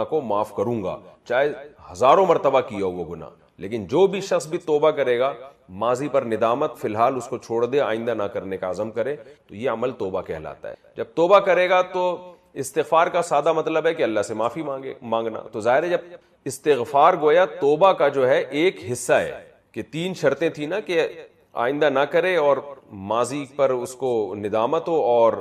کو معاف کروں گا، چاہے ہزاروں مرتبہ کیا ہو وہ گناہ. لیکن جو بھی شخص بھی توبہ کرے گا، ماضی پر ندامت فی الحال اس کو چھوڑ دے، آئندہ نہ کرنے کا عزم کرے، تو یہ عمل توبہ کہلاتا ہے. جب توبہ کرے گا تو استغفار کا سادہ مطلب ہے کہ اللہ سے معافی مانگنا. تو ظاہر ہے جب استغفار گویا توبہ کا جو ہے ایک حصہ ہے، کہ 3 شرطیں تھیں نا کہ آئندہ نہ کرے اور ماضی پر اس کو ندامت ہو اور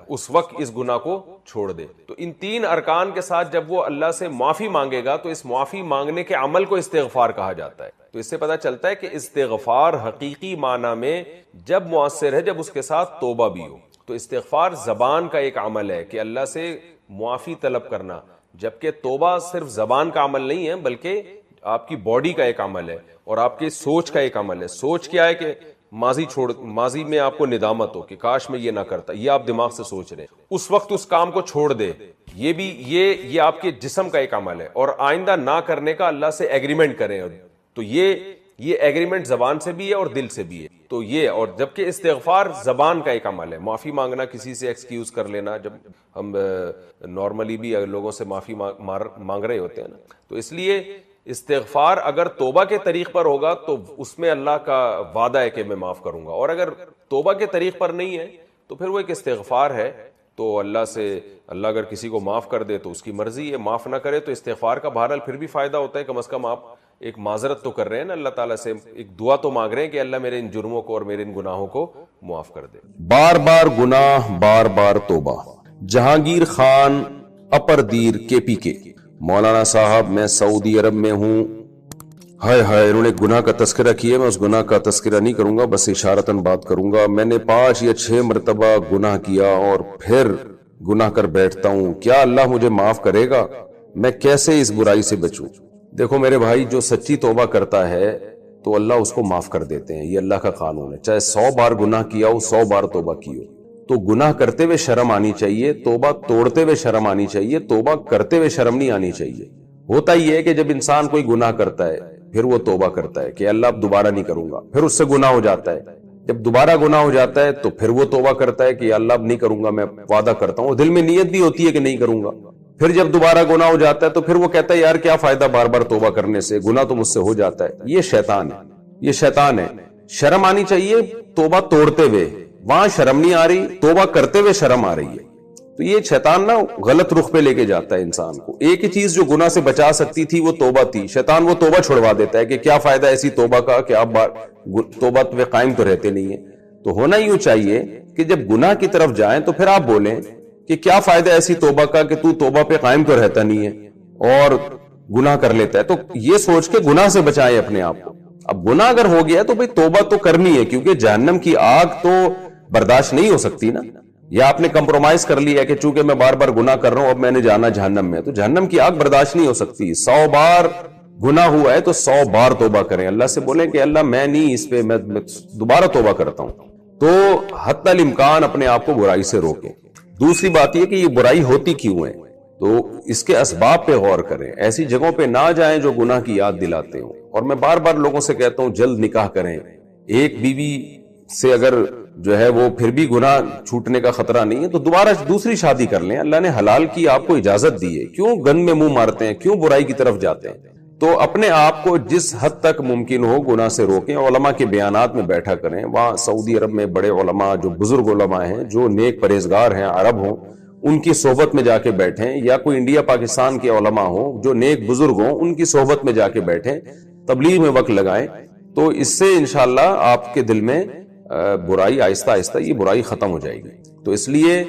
اس وقت اس گناہ کو چھوڑ دے. تو ان 3 ارکان کے ساتھ جب وہ اللہ سے معافی مانگے گا تو اس معافی مانگنے کے عمل کو استغفار کہا جاتا ہے. تو اس سے پتہ چلتا ہے کہ استغفار حقیقی معنی میں جب مؤثر ہے جب اس کے ساتھ توبہ بھی ہو. تو استغفار زبان کا ایک عمل ہے کہ اللہ سے معافی طلب کرنا، جبکہ توبہ صرف زبان کا عمل نہیں ہے بلکہ آپ کی باڈی کا ایک عمل ہے اور آپ کی سوچ کا ایک عمل ہے. سوچ کیا ہے کہ ماضی میں آپ کو ندامت ہو کہ کاش میں یہ نہ کرتا، یہ آپ دماغ سے سوچ رہے ہیں، اس وقت اس کام کو چھوڑ دے، یہ بھی یہ آپ کے جسم کا ایک عمل ہے. اور آئندہ نہ کرنے کا اللہ سے ایگریمنٹ کریں، تو یہ ایگریمنٹ زبان سے بھی ہے اور دل سے بھی ہے. تو یہ، اور جبکہ استغفار زبان کا ایک عمل ہے، معافی مانگنا، کسی سے ایکسکیوز کر لینا، جب ہم نارملی بھی لوگوں سے معافی مانگ رہے ہوتے ہیں نا. تو اس لیے استغفار اگر توبہ کے طریق پر ہوگا تو اس میں اللہ کا وعدہ ہے کہ میں معاف کروں گا، اور اگر توبہ کے طریق پر نہیں ہے تو پھر وہ ایک استغفار ہے. تو اللہ اگر کسی کو معاف کر دے تو اس کی مرضی ہے، معاف نہ کرے تو استغفار کا بہرحال پھر بھی فائدہ ہوتا ہے. کم از کم آپ ایک معذرت تو کر رہے ہیں نا اللہ تعالیٰ سے، ایک دعا تو مانگ رہے ہیں کہ اللہ میرے ان جرموں کو اور میرے ان گناہوں کو معاف کر دے. بار بار گناہ بار بار توبہ. جہانگیر خان اپر دیر KP کے. مولانا صاحب میں سعودی عرب میں ہوں. ہائے انہوں نے گناہ کا تذکرہ کیا، میں اس گناہ کا تذکرہ نہیں کروں گا، بس اشارتاً بات کروں گا. میں نے 5 یا 6 مرتبہ گناہ کیا اور پھر گناہ کر بیٹھتا ہوں، کیا اللہ مجھے معاف کرے گا؟ میں کیسے اس برائی سے بچوں؟ دیکھو میرے بھائی، جو سچی توبہ کرتا ہے تو اللہ اس کو معاف کر دیتے ہیں، یہ اللہ کا قانون ہے. چاہے 100 بار گناہ کیا ہو، 100 بار توبہ کی ہو. تو گناہ کرتے ہوئے شرم آنی چاہیے، توبہ توڑتے ہوئے شرم آنی چاہیے، توبہ کرتے ہوئے شرم نہیں آنی چاہیے. ہوتا ہی ہے کہ جب انسان کوئی گناہ کرتا ہے پھر وہ توبہ کرتا ہے کہ اللہ اب دوبارہ نہیں کروں گا، پھر اس سے گناہ ہو جاتا ہے. جب دوبارہ گناہ ہو جاتا ہے تو پھر وہ توبہ کرتا ہے کہ اللہ اب نہیں کروں گا، میں وعدہ کرتا ہوں. دل میں نیت بھی ہوتی ہے کہ نہیں کروں گا. پھر جب دوبارہ گناہ ہو جاتا ہے تو پھر وہ کہتا ہے یار کیا فائدہ بار بار توبہ کرنے سے، گناہ تو مجھ سے ہو جاتا ہے. یہ شیطان ہے. شرم آنی چاہیے توبہ توڑتے ہوئے، وہاں شرم نہیں آ رہی، توبہ کرتے ہوئے شرم آ رہی ہے. تو یہ شیطان نا غلط رخ پہ لے کے جاتا ہے انسان کو. ایک ہی چیز جو گناہ سے بچا سکتی تھی وہ توبہ تھی، شیطان وہ توبہ چھڑوا دیتا ہے کہ کیا فائدہ ایسی توبہ کا کہ آپ توبہ پہ قائم تو رہتے نہیں ہیں. تو ہونا یوں چاہیے کہ جب گناہ کی طرف جائیں تو پھر آپ بولیں کہ کیا فائدہ ایسی توبہ کا کہ تو توبہ پہ قائم تو رہتا نہیں ہے اور گناہ کر لیتا ہے. تو یہ سوچ کے گناہ سے بچائیں اپنے آپ کو. اب گناہ اگر ہو گیا تو بھئی توبہ تو کرنی ہے، کیونکہ جہنم کی آگ تو برداشت نہیں ہو سکتی نا. یا آپ نے کمپرومائز کر لیا کہ چونکہ میں بار بار گناہ کر رہا ہوں اب میں نے جانا جہنم میں، تو جہنم کی آگ برداشت نہیں ہو سکتی. 100 بار گناہ ہوا ہے تو 100 بار توبہ کریں. اللہ سے بولیں کہ اللہ میں نہیں اس پہ، میں دوبارہ توبہ کرتا ہوں. تو حتی الامکان اپنے آپ کو برائی سے روکیں. دوسری بات یہ کہ یہ برائی ہوتی کیوں ہے، تو اس کے اسباب پہ غور کریں. ایسی جگہوں پہ نہ جائیں جو گناہ کی یاد دلاتے ہوں. اور میں بار بار لوگوں سے کہتا ہوں جلد نکاح کریں. ایک بیوی سے اگر جو ہے وہ پھر بھی گناہ چھوٹنے کا خطرہ نہیں ہے تو دوبارہ دوسری شادی کر لیں. اللہ نے حلال کی آپ کو اجازت دی ہے، کیوں گند میں منہ مارتے ہیں، کیوں برائی کی طرف جاتے ہیں؟ تو اپنے آپ کو جس حد تک ممکن ہو گناہ سے روکیں. علماء کے بیانات میں بیٹھا کریں. وہاں سعودی عرب میں بڑے علماء جو بزرگ علماء ہیں، جو نیک پرہیزگار ہیں، عرب ہوں، ان کی صحبت میں جا کے بیٹھیں. یا کوئی انڈیا پاکستان کے علماء ہوں جو نیک بزرگ ہوں، ان کی صحبت میں جا کے بیٹھیں، تبلیغ میں وقت لگائیں. تو اس سے انشاءاللہ آپ کے دل میں برائی آہستہ آہستہ یہ برائی ختم ہو جائے گی. تو اس لیے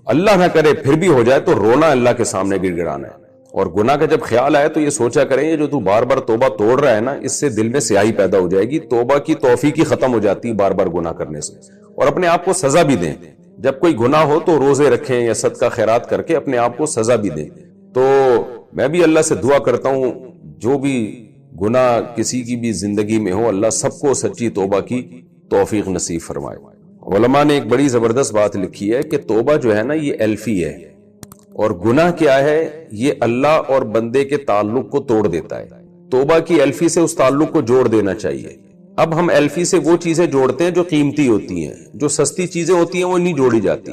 اللہ نہ کرے پھر بھی ہو جائے تو رونا اللہ کے سامنے گڑ گڑانا ہے. اور گناہ کا جب خیال آئے تو یہ سوچا کریں یہ جو تو بار بار توبہ توڑ رہا ہے نا، اس سے دل میں سیاہی پیدا ہو جائے گی. توبہ کی توفیق ہی ختم ہو جاتی ہے بار بار گناہ کرنے سے. اور اپنے آپ کو سزا بھی دیں. جب کوئی گناہ ہو تو روزے رکھیں یا صدقہ خیرات کر کے اپنے آپ کو سزا بھی دیں. تو میں بھی اللہ سے دعا کرتا ہوں جو بھی گناہ کسی کی بھی زندگی میں ہو، اللہ سب کو سچی توبہ کی توفیق نصیب فرمائے. علماء نے ایک بڑی زبردست بات لکھی ہے کہ توبہ جو ہے نا یہ الفی ہے، اور گناہ کیا ہے، یہ اللہ اور بندے کے تعلق کو توڑ دیتا ہے. توبہ کی الفی سے اس تعلق کو جوڑ دینا چاہیے. اب ہم الفی سے وہ چیزیں جوڑتے ہیں جو قیمتی ہوتی ہیں، جو سستی چیزیں ہوتی ہیں وہ نہیں جوڑی جاتی.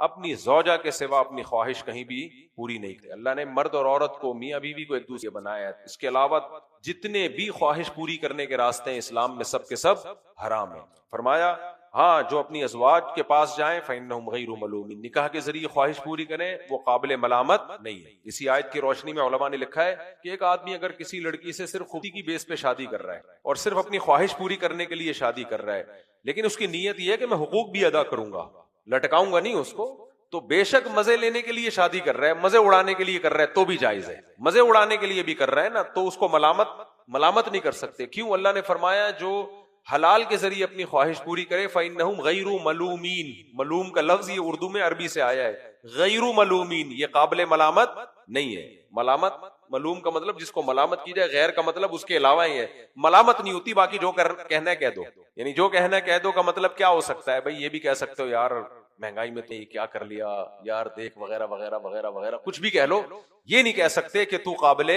اپنی زوجہ کے سوا اپنی خواہش کہیں بھی پوری نہیں کرے. اللہ نے مرد اور عورت کو، میاں بیوی کو ایک دوسرے بنایا ہے. اس کے علاوہ جتنے بھی خواہش پوری کرنے کے راستے ہیں اسلام میں سب کے سب حرام ہیں. فرمایا ہاں جو اپنی ازواج کے پاس جائیں فإنہم غیر ملومین، نکاح کے ذریعے خواہش پوری کریں وہ قابل ملامت نہیں ہے. اسی آیت کی روشنی میں علماء نے لکھا ہے کہ ایک آدمی اگر کسی لڑکی سے صرف خودی کی بیس پہ شادی کر رہا ہے اور صرف اپنی خواہش پوری کرنے کے لیے شادی کر رہا ہے، لیکن اس کی نیت یہ ہے کہ میں حقوق بھی ادا کروں گا، لٹکاؤں گا نہیں اس کو، تو بے شک مزے لینے کے لیے شادی کر رہا ہے، مزے اڑانے کے لیے کر رہا ہے تو بھی جائز ہے. مزے اڑانے کے لیے بھی کر رہا ہے نا، تو اس کو ملامت نہیں کر سکتے. کیوں؟ اللہ نے فرمایا جو حلال کے ذریعے اپنی خواہش پوری کرے فإنہم غیر ملومین. ملوم کا لفظ یہ اردو میں عربی سے آیا ہے، غیر ملومین یہ قابل ملامت نہیں ہے. ملوم کا مطلب جس کو ملامت کی جائے، غیر کا مطلب اس کے علاوہ ہی ہے. ملامت نہیں ہوتی، باقی جو کہنا ہے کہہ دو. یعنی جو کہنا ہے کہہ دو کا مطلب کیا ہو سکتا ہے بھائی؟ یہ بھی کہہ سکتے ہو یار مہنگائی میں تو یہ کیا کر لیا یار، دیکھ وغیرہ وغیرہ وغیرہ وغیرہ، کچھ بھی کہہ لو. یہ نہیں کہہ سکتے کہ تو قابل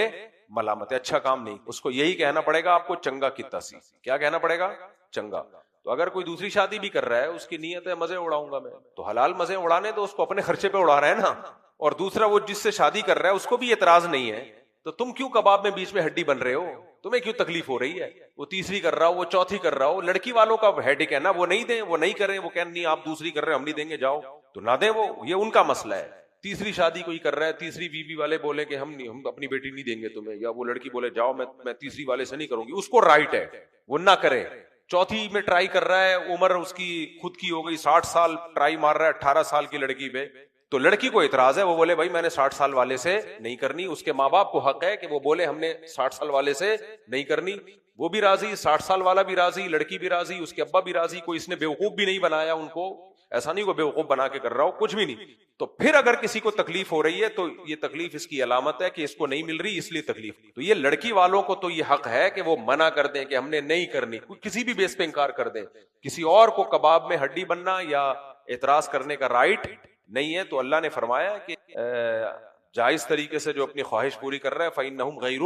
ملامت ہے، اچھا کام نہیں. اس کو یہی کہنا پڑے گا آپ کو چنگا کی تاسی. کیا کہنا پڑے گا؟ چنگا. تو اگر کوئی دوسری شادی بھی کر رہا ہے، اس کی نیت ہے مزے اڑاؤں گا میں، تو حلال مزے اڑانے تو اس کو اپنے خرچے پہ اڑا رہا ہے نا. اور دوسرا وہ جس سے شادی کر رہا ہے اس کو بھی اعتراض نہیں ہے، تو تم کیوں کباب میں بیچ میں ہڈی بن رہے ہو؟ تمہیں کیوں تکلیف ہو رہی ہے؟ وہ تیسری کر رہا ہو، وہ چوتھی کر رہا ہو. لڑکی والوں کا ہیڈک ہے نا، وہ نہیں دیں، وہ نہیں کریں، وہ کہیں نہیں آپ دوسری کر رہے ہیں ہم نہیں دیں گے، جاؤ تو نہ دیں. وہ یہ ان کا مسئلہ ہے. تیسری شادی کوئی کر رہا ہے، تیسری بیوی والے بولے کہ ہم اپنی بیٹی نہیں دیں گے تمہیں، یا وہ لڑکی بولے جاؤ میں تیسری والے سے نہیں کروں گی، اس کو رائٹ ہے وہ نہ کرے. چوتھی میں ٹرائی کر رہا ہے، عمر اس کی خود کی ہو گئی 60 سال، ٹرائی مار رہا ہے 18 سال کی لڑکی پہ، تو لڑکی کو اعتراض ہے، وہ بولے بھائی میں نے 60 سال والے سے نہیں کرنی. اس کے ماں باپ کو حق ہے کہ وہ بولے ہم نے 60 سال والے سے نہیں کرنی. وہ بھی راضی، 60 سال والا بھی راضی، لڑکی بھی راضی، اس کے ابا بھی راضی. کوئی اس نے بیوقوف بھی نہیں بنایا ان کو، ایسا نہیں کوئی بیوقوف بنا کے کر رہا ہو، کچھ بھی نہیں. تو پھر اگر کسی کو تکلیف ہو رہی ہے تو یہ تکلیف اس کی علامت ہے کہ اس کو نہیں مل رہی اس لیے تکلیف. تو یہ لڑکی والوں کو تو یہ حق ہے کہ وہ منع کر دیں کہ ہم نے نہیں کرنی، کسی بھی بیس پہ انکار کر دیں. کسی اور کو کباب میں ہڈی بننا یا اعتراض کرنے کا رائٹ نہیں ہے. تو اللہ نے فرمایا کہ جائز طریقے سے جو اپنی خواہش پوری کر رہا ہے فإنہم غیر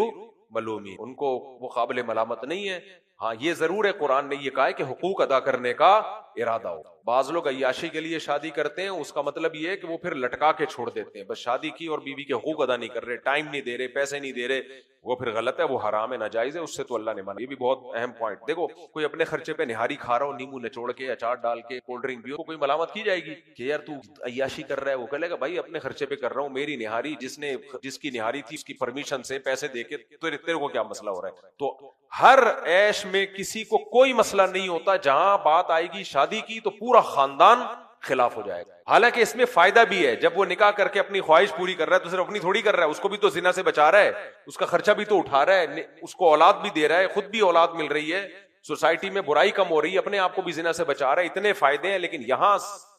ملومین، ان کو وہ قابل ملامت نہیں ہے. ہاں یہ ضرور ہے قرآن نے یہ کہا ہے کہ حقوق ادا کرنے کا ارادہ ہو. بعض لوگ عیاشی کے لیے شادی کرتے ہیں، اس کا مطلب یہ ہے کہ وہ پھر لٹکا کے چھوڑ دیتے ہیں، بس شادی کی اور بیوی کے حقوق ادا نہیں کر رہے، ٹائم نہیں دے رہے، پیسے نہیں دے رہے. وہ پھر غلط ہے، وہ حرام ہے، ناجائز ہے، اس سے تو اللہ نے منع. یہ بھی بہت اہم پوائنٹ. دیکھو کوئی اپنے خرچے پہ نہاری کھا رہا ہو، نیمبو نچوڑ کے، اچار ڈال کے، کولڈ ڈرنک بھی ہو، کوئی ملامت کی جائے گی کہ یار تو عیاشی کر رہا ہے؟ وہ کہے گا بھائی اپنے خرچے پہ کر رہا ہوں، میری نہاری جس کی نہاری تھی اس کی پرمیشن سے پیسے دے کے، تیرے کو کیا مسئلہ ہو رہا ہے؟ تو ہر عیش میں کسی کو کوئی مسئلہ نہیں ہوتا، جہاں بات آئے گی شادی کی تو پورا خاندان خلاف ہو جائے گا. حالانکہ اس میں فائدہ بھی ہے، جب وہ نکاح کر کے اپنی خواہش پوری کر رہا ہے تو صرف اپنی تھوڑی کر رہا ہے، اس کو بھی تو زنا سے بچا رہا ہے، اس کا خرچہ بھی تو اٹھا رہا ہے، اس کو اولاد بھی دے رہا ہے، خود بھی اولاد مل رہی ہے، سوسائٹی میں برائی کم ہو رہی ہے، اپنے آپ کو بھی زنا سے بچا رہا ہے. اتنے فائدے ہیں. لیکن یہاں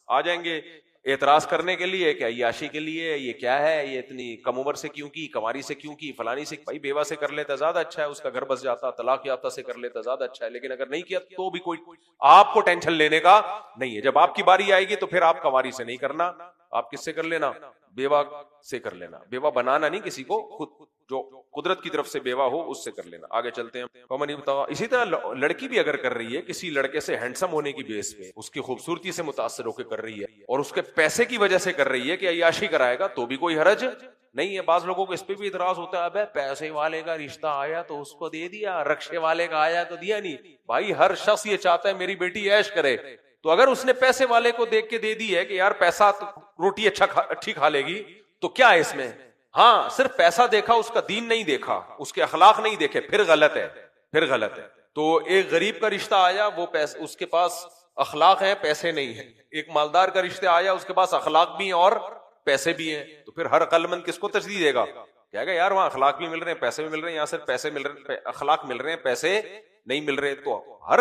آ جائیں گے اعتراض کرنے کے لیے کہ عیاشی کے لیے، یہ کیا ہے، یہ اتنی کم عمر سے کیوں کی، کماری سے کیوں کی، فلانی سے. بھائی بیوہ سے کر لیتا زیادہ اچھا ہے، اس کا گھر بس جاتا. طلاق یافتہ سے کر لیتا زیادہ اچھا ہے، لیکن اگر نہیں کیا تو بھی کوئی آپ کو ٹینشن لینے کا نہیں ہے. جب آپ کی باری آئے گی تو پھر آپ کماری سے نہیں کرنا، آپ کس سے کر لینا؟ بیوہ سے کر لینا. بیوہ بنانا نہیں کسی کو، خود جو قدرت کی طرف سے بیوہ ہو اس سے کر لینا. آگے چلتے ہیں. اسی طرح لڑکی بھی اگر کر رہی ہے کسی لڑکے سے ہینڈسم ہونے کی بیس پہ، اس کی خوبصورتی سے متاثر ہو کے کر رہی ہے اور اس کے پیسے کی وجہ سے کر رہی ہے کہ عیاشی کرائے گا، تو بھی کوئی حرج نہیں ہے. بعض لوگوں کو اس پہ بھی اعتراض ہوتا ہے، ابے پیسے والے کا رشتہ آیا تو اس کو دے دیا، رکشے والے کا آیا تو دیا نہیں. بھائی ہر شخص یہ چاہتا ہے میری بیٹی عیش کرے، تو اگر اس نے پیسے والے کو دیکھ کے دے دی ہے کہ یار پیسہ روٹی اچھی کھا لے گی، تو کیا ہے اس میں؟ ہاں صرف پیسہ دیکھا، اس کا دین نہیں دیکھا، اس کے اخلاق نہیں دیکھے، پھر غلط ہے، پھر غلط ہے. تو ایک غریب کا رشتہ آیا، وہ اس کے پاس اخلاق ہیں، پیسے نہیں ہیں. ایک مالدار کا رشتہ آیا، اس کے پاس اخلاق بھی ہیں اور پیسے بھی ہیں، تو پھر ہر عقل مند کس کو ترجیح دے گا؟ کہے گا یار وہاں اخلاق بھی مل رہے ہیں، پیسے بھی مل رہے ہیں، یہاں صرف پیسے مل رہے ہیں، اخلاق مل رہے ہیں، پیسے نہیں مل رہے. تو ہر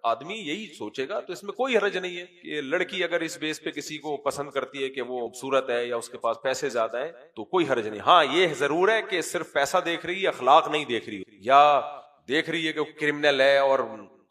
آدمی یہی سوچے گا. تو اس میں کوئی حرج نہیں ہے کہ لڑکی اگر اس بیس پہ کسی کو پسند کرتی ہے کہ وہ خوبصورت ہے یا اس کے پاس پیسے زیادہ ہیں تو کوئی حرج نہیں. ہاں یہ ضرور ہے کہ صرف پیسہ دیکھ رہی ہے، اخلاق نہیں دیکھ رہی، یا دیکھ رہی ہے کہ وہ کرمنل ہے اور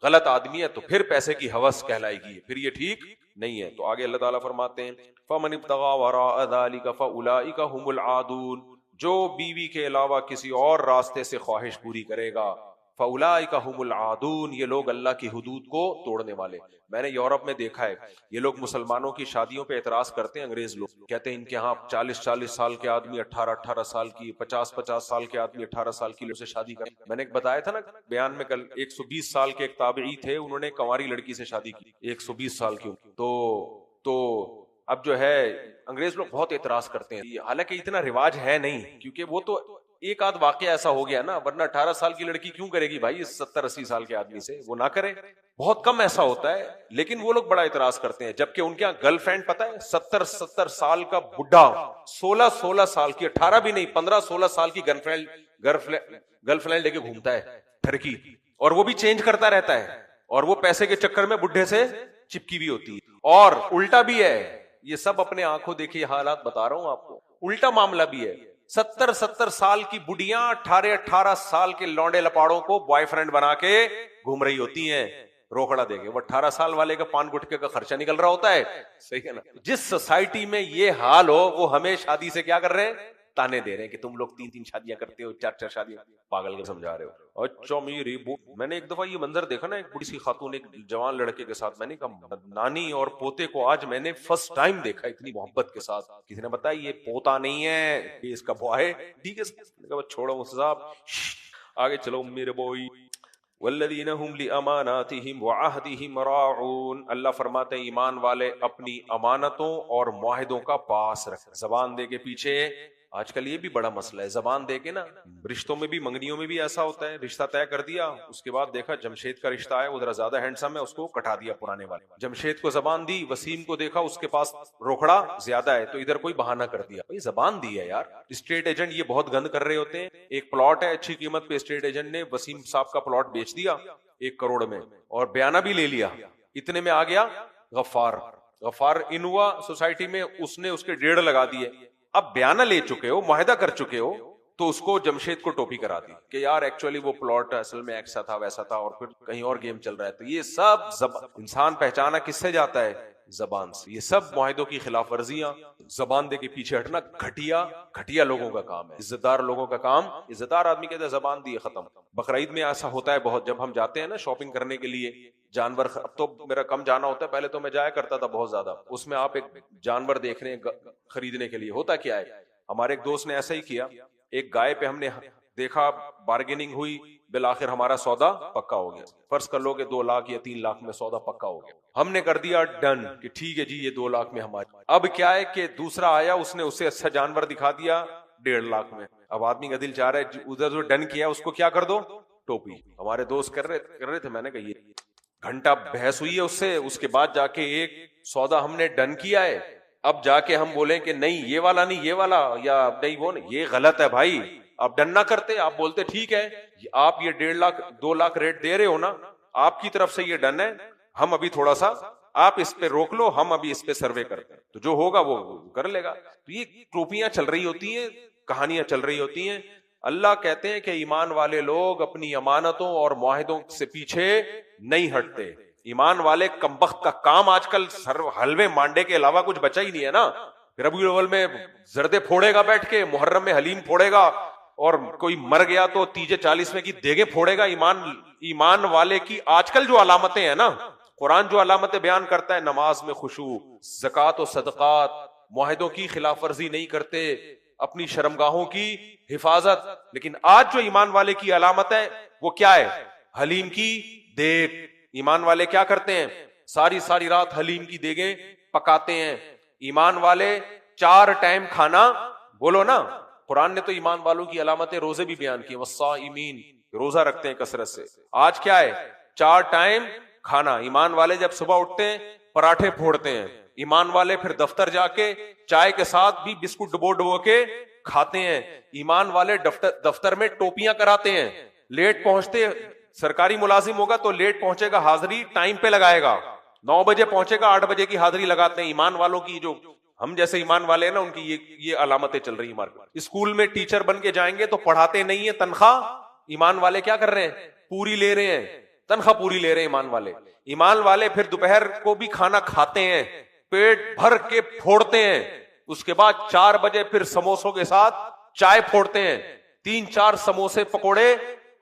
غلط آدمی ہے، تو پھر پیسے کی ہوس کہلائے گی، پھر یہ ٹھیک نہیں ہے. تو آگے اللہ تعالیٰ فرماتے ہیں فَمَنِ ابْتَغَىٰ وَرَاءَ ذَٰلِكَ فَأُولَٰئِكَ هُمُ الْعَادُونَ. جو بیوی کے علاوہ کسی اور راستے سے خواہش پوری کرے گا فَأُولَٰئِكَ هُمُ الْعَادُونَ، یہ لوگ اللہ کی حدود کو توڑنے والے. میں نے یورپ میں دیکھا ہے یہ لوگ مسلمانوں کی شادیوں پہ اعتراض کرتے ہیں. انگریز لوگ کہتے ہیں ان کے ہاں 40 سال کے آدمی 18 سال کی، 50 سال کے آدمی 18 سال کی لوگ سے شادی کریں. میں نے بتایا تھا نا بیان میں کل، 120 سال کے ایک تابعی تھے، انہوں نے کنواری لڑکی سے شادی کی 120 سال کی. تو اب جو ہے انگریز لوگ بہت اعتراض کرتے ہیں. حالانکہ اتنا رواج ہے نہیں، کیونکہ وہ تو ایک آدھ واقعہ ایسا ہو گیا نا، ورنہ 18 سال کی لڑکی کیوں کرے گی بھائی 70-80 سال کے آدمی سے؟ وہ نہ کرے. بہت کم ایسا ہوتا ہے، لیکن وہ لوگ بڑا اعتراض کرتے ہیں. جبکہ ان کے یہاں گرل فرینڈ پتہ ہے 70 سال کا بڈھا 16 سال کی، 18 بھی نہیں 15-16 سال کی گرل فرینڈ لے کے گھومتا ہے ٹھرکی، اور وہ بھی چینج کرتا رہتا ہے، اور وہ پیسے کے چکر میں بڈھے سے چپکی بھی ہوتی ہے. اور الٹا بھی ہے، یہ سب اپنے آنکھوں دیکھے حالات بتا رہا ہوں آپ کو. الٹا معاملہ بھی ہے، 70 سال کی بڑھیاں 18 سال کے لونڈے لپاڑوں کو بوائے فرینڈ بنا کے گھوم رہی ہوتی ہیں روکڑا دے کے. وہ 18 سال والے کا پان گٹکے کا خرچہ نکل رہا ہوتا ہے. صحیح ہے نا؟ جس سوسائٹی میں یہ حال ہو وہ ہمیں شادی سے کیا کر رہے ہیں؟ تانے دے رہے ہیں کہ تم لوگ 3 شادیاں کرتے ہو، 4 شادیاں. پاگل کے سمجھا رہے ہو. اچھا میری میں نے ایک دفعہ یہ منظر دیکھا نا، ایک بڑی سی خاتون ایک جوان لڑکے کے ساتھ. میں نے کہا نانی اور پوتے کو آج میں نے فرسٹ ٹائم دیکھا اتنی محبت کے ساتھ. کسی نے بتایا یہ پوتا نہیں ہے، یہ اس کا بوائے. ٹھیک ہے چھوڑو مجھ صاحب، آگے چلو میرے بوئی. والذین هم لاماناتهم وعہدهم راعون، اللہ فرماتے ہیں ایمان والے اپنی امانتوں اور معاہدوں کا پاس رکھ. زبان دے کے پیچھے آج کل یہ بھی بڑا مسئلہ ہے. زبان دے کے نا رشتوں میں بھی، منگنیوں میں بھی ایسا ہوتا ہے، رشتہ طے کر دیا، اس کے بعد دیکھا جمشید کا رشتہ ہے، ادھر زیادہ ہینڈسم ہے، اس کو کٹا دیا پرانے والے. جمشید کو زبان دی، وسیم کو دیکھا اس کے پاس روکھڑا زیادہ ہے، تو ادھر کوئی بہانہ کر دیا. بھائی زبان دی ہے یار. اسٹیٹ ایجنٹ یہ بہت گند کر رہے ہوتے ہیں. ایک پلاٹ ہے اچھی قیمت پہ، اسٹیٹ ایجنٹ نے وسیم صاحب کا پلاٹ بیچ دیا 1 کروڑ میں، اور بیانہ بھی لے لیا. اتنے میں آ گیا غفار ان ہوا سوسائٹی میں، اس نے اس کے 1.5 لگا دیے. اب بیانہ لے چکے ہو، معاہدہ کر چکے ہو، تو اس کو جمشید کو ٹوپی کرا دی کہ یار ایکچولی وہ پلاٹ اصل میں ایسا تھا ویسا تھا، اور پھر کہیں اور گیم چل رہا ہے. تو یہ سب انسان پہچانا کس سے جاتا ہے؟ زبان سے. یہ سب معاہدوں کی خلاف ورزیاں، زبان دے کے پیچھے ہٹنا گھٹیا لوگوں کا کام ہے. عزت دار لوگوں کا کام، عزت دار آدمی کہتا ہے زبان دی ختم. بقرعید میں ایسا ہوتا ہے بہت، جب ہم جاتے ہیں نا شاپنگ کرنے کے لیے جانور، اب تو میرا کم جانا ہوتا ہے، پہلے تو میں جایا کرتا تھا بہت زیادہ. اس میں آپ ایک جانور دیکھ رہے ہیں خریدنے کے لیے، ہوتا کیا ہے؟ ہمارے ایک دوست نے ایسا ہی کیا، ایک گائے پہ ہم نے دیکھا، بارگیننگ ہوئی، بالآخر ہمارا سودا پکا ہو گیا. فرض کر لو کہ 2 لاکھ یا 3 لاکھ میں سودا پکا ہو گیا. ہم نے کر دیا ڈن کہ ٹھیک ہے جی یہ 2 لاکھ میں ہماری. اب کیا ہے کہ دوسرا آیا، اس نے اس سے اچھا جانور دکھا دیا 1.5 لاکھ میں. اب آدمی کا دل چاہ رہا ہے ادھر جو ڈن کیا اس کو کیا کر دو؟ ٹوپی. ہمارے دوست کر رہے تھے، میں نے کہا یہ گھنٹہ بحث ہوئی ہے اس سے، اس کے بعد جا کے ایک سودا ہم نے ڈن کیا ہے. اب جا کے ہم بولیں کہ نہیں یہ والا نہیں، یہ والا، یا نہیں وہ نہیں، یہ غلط ہے بھائی. آپ ڈن نہ کرتے، آپ بولتے ٹھیک ہے آپ یہ 1.5 لاکھ 2 لاکھ ریٹ دے رہے ہو نا، آپ کی طرف سے یہ ڈن ہے، ہم ابھی تھوڑا سا آپ اس پہ روک لو، ہم ابھی اس پہ سروے کرتے ہیں، تو جو ہوگا وہ کر لے گا. تو یہ ٹوپیاں چل رہی ہوتی ہیں، کہانیاں چل رہی ہوتی ہیں. اللہ کہتے ہیں کہ ایمان والے لوگ اپنی امانتوں اور معاہدوں سے پیچھے نہیں ہٹتے. ایمان والے کمبخت کا کام آج کل حلوے مانڈے کے علاوہ کچھ بچا ہی نہیں ہے نا. ربیع الاول میں زردے پھوڑے گا بیٹھ کے، محرم میں حلیم پھوڑے گا، اور کوئی مر گیا تو تیجے 40 کی دیگیں پھوڑے گا. ایمان والے کی آج کل جو علامتیں ہیں نا، قرآن جو علامتیں بیان کرتا ہے، نماز میں خشوع، زکوٰۃ و صدقات، معاہدوں کی خلاف ورزی نہیں کرتے، اپنی شرمگاہوں کی حفاظت. لیکن آج جو ایمان والے کی علامت ہے وہ کیا ہے؟ حلیم کی دیگ. ایمان والے کیا کرتے ہیں؟ ساری رات حلیم کی دیگیں پکاتے ہیں. ایمان والے 4 ٹائم کھانا، بولو نا. قرآن نے تو ایمان والوں کی علامتیں روزے بھی بیان کی، والصائمین، روزہ رکھتے ہیں کثرت سے. آج کیا ہے؟ 4 ٹائم کھانا. ایمان والے جب صبح اٹھتے ہیں پراٹھے پھوڑتے ہیں. ایمان والے پھر دفتر جا کے چائے کے ساتھ بھی بسکٹ ڈبو کے کھاتے ہیں. ایمان والے دفتر میں ٹوپیاں کراتے ہیں. لیٹ پہنچتے، سرکاری ملازم ہوگا تو لیٹ پہنچے گا، حاضری ٹائم پہ لگائے گا. 9 بجے پہنچے گا، 8 بجے کی حاضری لگاتے ہیں. ایمان والوں کی، جو ہم جیسے ایمان والے ہیں نا، ان کی یہ علامتیں چل رہی ہیں. اسکول میں ٹیچر بن کے جائیں گے تو پڑھاتے نہیں ہیں، تنخواہ ایمان والے کیا کر رہے ہیں؟ پوری لے رہے ہیں، تنخواہ پوری لے رہے ہیں ایمان والے. ایمان والے پھر دوپہر کو بھی کھانا کھاتے ہیں، پیٹ بھر کے پھوڑتے ہیں. اس کے بعد 4 بجے پھر سموسوں کے ساتھ چائے پھوڑتے ہیں. 3-4 سموسے پکوڑے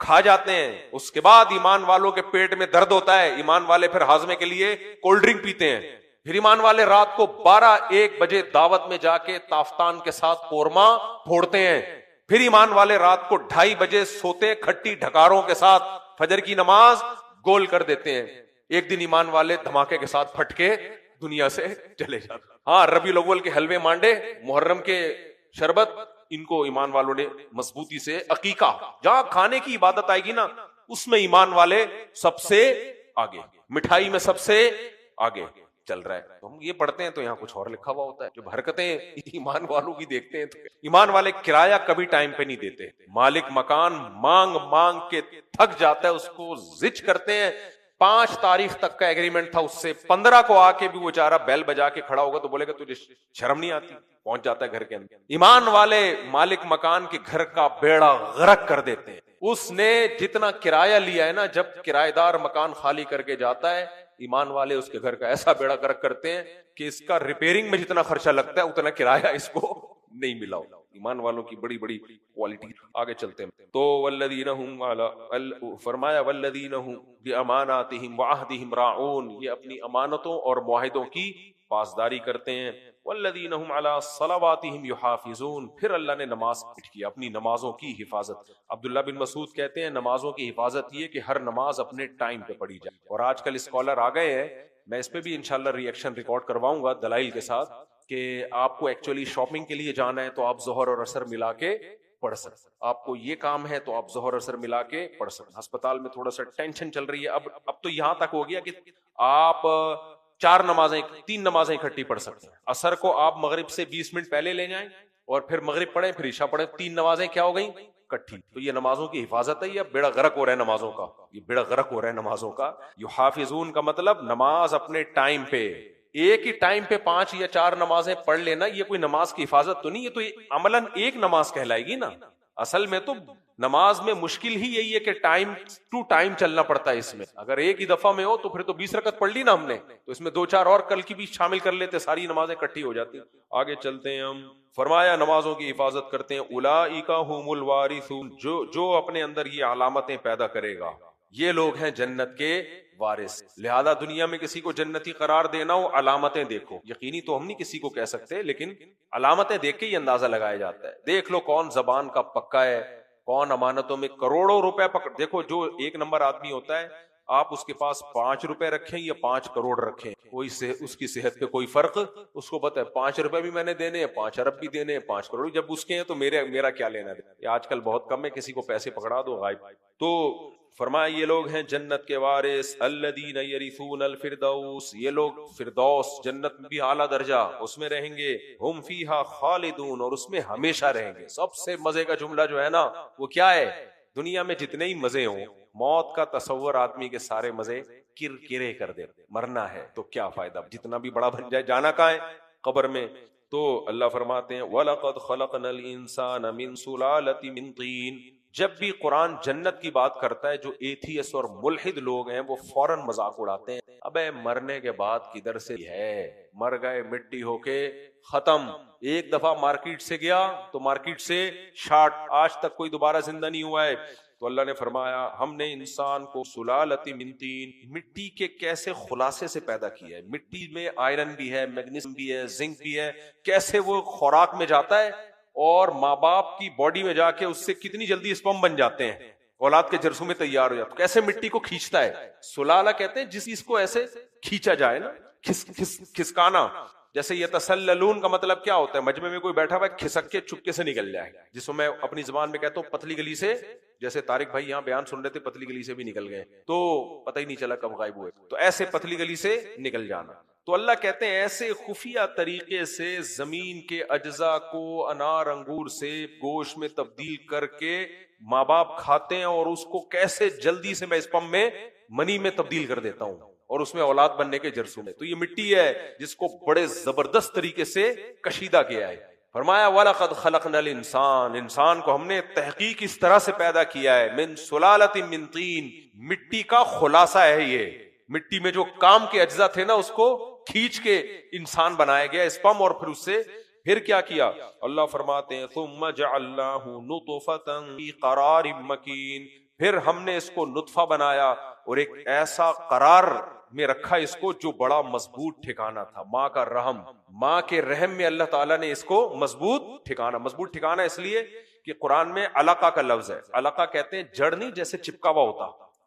کھا جاتے ہیں. اس کے بعد ایمان والوں کے پیٹ میں درد ہوتا ہے, ایمان والے پھر ہاضمے کے لیے کولڈ ڈرنک پیتے ہیں. پھر ایمان والے رات کو 12-1 بجے دعوت میں جا کے تافتان کے ساتھ قورمہ پھوڑتے ہیں. پھر ایمان والے رات کو 2:30 بجے سوتے کھٹی ڈھکاروں کے ساتھ فجر کی نماز گول کر دیتے ہیں. ایک دن ایمان والے دھماکے کے ساتھ پھٹ کے دنیا سے چلے جاتے. ہاں, ربیع الاول کے حلوے مانڈے, محرم کے شربت, ان کو ایمان والوں نے مضبوطی سے, عقیقہ جہاں کھانے کی عبادت آئے گی نا اس میں ایمان والے سب سے آگے, مٹھائی میں سب سے آگے چل رہا ہے. تو ہم یہ پڑھتے ہیں تو یہاں کچھ اور لکھا ہوا ہوتا ہے. جب حرکتیں ایمان والوں کی دیکھتے ہیں تو ایمان والے کرایہ کبھی ٹائم پہ نہیں دیتے. مالک مکان مانگ مانگ کے تھک جاتا ہے, اس کو زچ کرتے ہیں. 5 تاریخ تک کا ایگریمنٹ تھا, اس سے 15 کو آ کے بھی وہ بیچارہ بیل بجا کے کھڑا ہوگا تو بولے گا تجھے شرم نہیں آتی, پہنچ جاتا ہے گھر کے اندر. ایمان والے مالک مکان کے گھر کا بیڑا غرق کر دیتے ہیں. اس نے جتنا کرایہ لیا ہے نا, جب کرایہ دار مکان خالی کر کے جاتا ہے, ایمان والے اس کے گھر کا ایسا بیڑا غرق کرتے ہیں کہ اس کا ریپیئرنگ میں جتنا خرچہ لگتا ہے اتنا کرایہ اس کو نہیں ملا. ایمان والوں کی بڑی بڑی کوالٹی. آگے چلتے ہیں تو والذین هم علی, فرمایا والذین هم باماناتہم وعہدہم راعون, یہ اپنی امانتوں اور معاہدوں کی پاسداری کرتے ہیں. والذین هم علی صلواتہم یحافظون, پھر اللہ نے نماز کی, اپنی نمازوں کی حفاظت. عبداللہ بن مسعود کہتے ہیں نمازوں کی حفاظت یہ کہ ہر نماز اپنے ٹائم پہ پڑھی جائے. اور آج کل اسکالر آ گئے ہیں, میں اس پہ بھی انشاءاللہ ری ایکشن ریکارڈ کرواؤں گا دلائل کے ساتھ, کہ آپ کو ایکچولی شاپنگ کے لیے جانا ہے تو آپ ظہر اور عصر ملا کے پڑھ سکتے. آپ کو یہ کام ہے تو آپ ظہر عصر ملا کے پڑھ سکتے. ہسپتال میں تھوڑا سا ٹینشن چل رہی ہے, اب تو یہاں تک ہو گیا کہ آپ 3 نمازیں اکٹھی پڑھ سکتے ہیں. عصر کو آپ مغرب سے 20 منٹ پہلے لے جائیں اور پھر مغرب پڑھیں, پھر عشاء پڑھیں, 3 نمازیں کیا ہو گئیں اکٹھی. تو یہ نمازوں کی حفاظت ہے, یہ بیڑا غرق ہو رہا ہے نمازوں کا, یہ بیڑا غرق ہو رہا ہے نمازوں کا. یحافظون کا مطلب نماز اپنے ٹائم پہ, ایک ہی ٹائم پہ 5 یا 4 نمازیں پڑھ لینا, یہ کوئی نماز کی حفاظت تو نہیں, یہ تو عملاً ایک نماز کہلائے گی نا. اصل میں تو نماز میں مشکل ہی یہی ہے کہ ٹائم ٹو ٹائم چلنا پڑتا ہے. اس میں اگر ایک ہی دفعہ میں ہو تو پھر تو 20 رکعت پڑھ لی نا ہم نے, تو اس میں 2-4 اور کل کی بھی شامل کر لیتے, ساری نمازیں اکٹھی ہو جاتی. آگے چلتے ہیں ہم. فرمایا نمازوں کی حفاظت کرتے ہیں. اولئک هم الوارثون, جو اپنے اندر یہ علامتیں پیدا کرے گا یہ لوگ ہیں جنت کے وارث. لہذا دنیا میں کسی کو جنتی قرار دینا ہو, علامتیں دیکھو. یقینی تو ہم نہیں کسی کو کہہ سکتے, لیکن علامتیں دیکھ کے ہی اندازہ لگایا جاتا ہے. دیکھ لو کون زبان کا پکا ہے, کون امانتوں میں کروڑوں روپے پکڑ. دیکھو جو 1 نمبر آدمی ہوتا ہے, آپ اس کے پاس 5 روپے رکھیں یا 5 کروڑ رکھیں, کوئی سے اس کی صحت پہ کوئی فرق, اس کو پتہ ہے 5 روپے بھی میں نے دینے ہیں, 5 ارب بھی دینے ہیں, 5 کروڑ جب اس کے ہیں تو میرا کیا لینا ہے. یہ آج کل بہت کم ہے, کسی کو پیسے پکڑا دو غائب. تو فرمایا یہ لوگ ہیں جنت کے وارث. الذین یرثون الفردوس, یہ لوگ فردوس جنت میں بھی اعلیٰ درجہ اس میں رہیں گے. ہم فیہا خالدون, اور اس میں ہمیشہ رہیں گے. سب سے مزے کا جملہ جو ہے نا وہ کیا ہے, دنیا میں جتنے ہی مزے ہوں, موت کا تصور آدمی کے سارے مزے کرکرے کر دے. مرنا ہے تو کیا فائدہ, جتنا بھی بڑا بن جائے, جانا کہاں ہے, قبر میں. تو اللہ فرماتے ہیں وَلَقَدْ خَلَقْنَا الْإِنسَانَ مِنْ سُلَالَةٍ مِنْ طِينٍ. جب بھی قرآن جنت کی بات کرتا ہے, جو ایتھیس اور ملحد لوگ ہیں وہ فوراً مذاق اڑاتے ہیں, ابے مرنے کے بعد کدھر سے ہے, مر گئے مٹی ہو کے ختم. ایک دفعہ مارکیٹ سے گیا تو مارکیٹ سے شارٹ, آج تک کوئی دوبارہ زندہ نہیں ہوا ہے. تو اللہ نے فرمایا ہم نے انسان کو سلالۃ من طین, مٹی کے کیسے خلاصے سے پیدا کیا ہے. مٹی میں آئرن بھی ہے, میگنیشیم بھی ہے, زنک بھی ہے, کیسے وہ خوراک میں جاتا ہے اور ماں باپ کی باڈی میں جا کے اس سے کتنی جلدی اسپم بن جاتے ہیں, اولاد کے جرثوم میں تیار ہو جاتا ہے. کیسے مٹی کو کھینچتا ہے, سلالہ کہتے ہیں جس چیز کو ایسے کھینچا جائے نا, کھسکانا. جیسے یہ تسللون کا مطلب کیا ہوتا ہے, مجمع میں کوئی بیٹھا ہوا ہے کھسک کے چپکے سے نکل جائے, جس کو میں اپنی زبان میں کہتا ہوں پتلی گلی سے. جیسے طارق بھائی یہاں بیان سن رہے تھے, پتلی گلی سے بھی نکل گئے تو پتہ ہی نہیں چلا کب غائب ہوئے. تو ایسے پتلی گلی سے نکل جانا. تو اللہ کہتے ہیں ایسے خفیہ طریقے سے زمین کے اجزاء کو انار انگور سے گوشت میں تبدیل کر کے ماں باپ کھاتے ہیں, اور اس کو کیسے جلدی سے میں اسپم میں منی میں تبدیل کر دیتا ہوں اور اس میں اولاد بننے کے جرثوم ہے. تو یہ مٹی ہے جس کو بڑے زبردست طریقے سے کشیدہ کیا ہے. فرمایا وَلَقَدْ خَلَقْنَا الْإِنسَانَ, انسان کو ہم نے تحقیق اس طرح سے پیدا کیا ہے, مِن سُلَالَةٍ مِن طِین, مٹی کا خلاصہ ہے یہ. مٹی میں جو کام کے اجزاء تھے نا اس کو کھینچ کے انسان بنایا گیا, اسپم, اور پھر اس سے پھر کیا کیا. اللہ فرماتے ہیں ثُمَّ جَعَلْنَاهُ نُطْفَةً فِي قَرَارٍ مَكِينٍ, پھر ہم نے اس کو نطفہ بنایا اور ایک ایسا قرار میں رکھا اس کو جو بڑا مضبوط ٹھکانہ تھا، ماں کا رحم، ماں کے رحم میں اللہ تعالیٰ نے اس کو مضبوط ٹھکانہ اس لیے کہ قرآن میں علقہ کا لفظ ہے، علقہ کہتے ہیں جڑ نہیں جیسے چپکا ہوا ہوتا،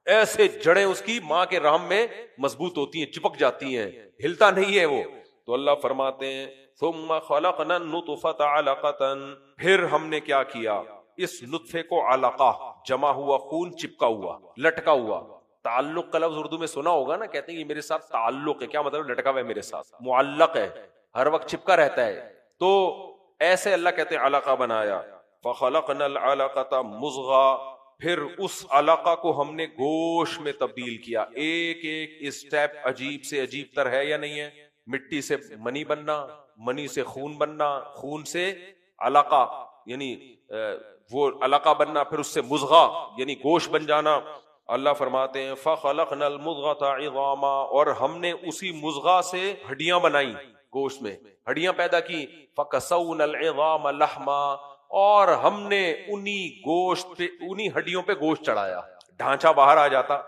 ایسے جڑیں اس کی ماں کے رحم میں مضبوط ہوتی ہیں، چپک جاتی ہیں، ہلتا نہیں ہے وہ. تو اللہ فرماتے ہیں ثم خلقنا النطفة علقة، پھر ہم نے کیا کیا، اس نطفے کو علقہ، جمع ہوا خون، چپکا ہوا، لٹکا ہوا. تعلق کا لفظ اردو میں سنا ہوگا نا، کہتے ہیں یہ میرے ساتھ تعلق ہے، کیا مطلب لٹکا ہوا ہے میرے ساتھ، معلق ہے، ہر وقت چپکا رہتا ہے. تو ایسے اللہ کہتے ہیں علقہ بنایا. فخلقنا العلقة مضغة، پھر اس علقہ کو ہم نے گوشت میں تبدیل کیا. ایک ایک اسٹیپ عجیب سے عجیب تر ہے یا نہیں ہے؟ مٹی سے منی بننا، منی سے خون بننا، خون سے علقہ یعنی وہ علقہ بننا، پھر اس سے مضغہ یعنی گوشت بن جانا. اللہ فرماتے ہیں فخلقنا المضغة عظاما، اور ہم نے اسی مضغہ سے ہڈیاں بنائی، گوشت میں ہڈیاں پیدا کی. فکسونا العظام لحما، اور ہم نے انہی گوشت پہ، انہی ہڈیوں پہ گوشت چڑھایا. ڈھانچہ باہر آ جاتا،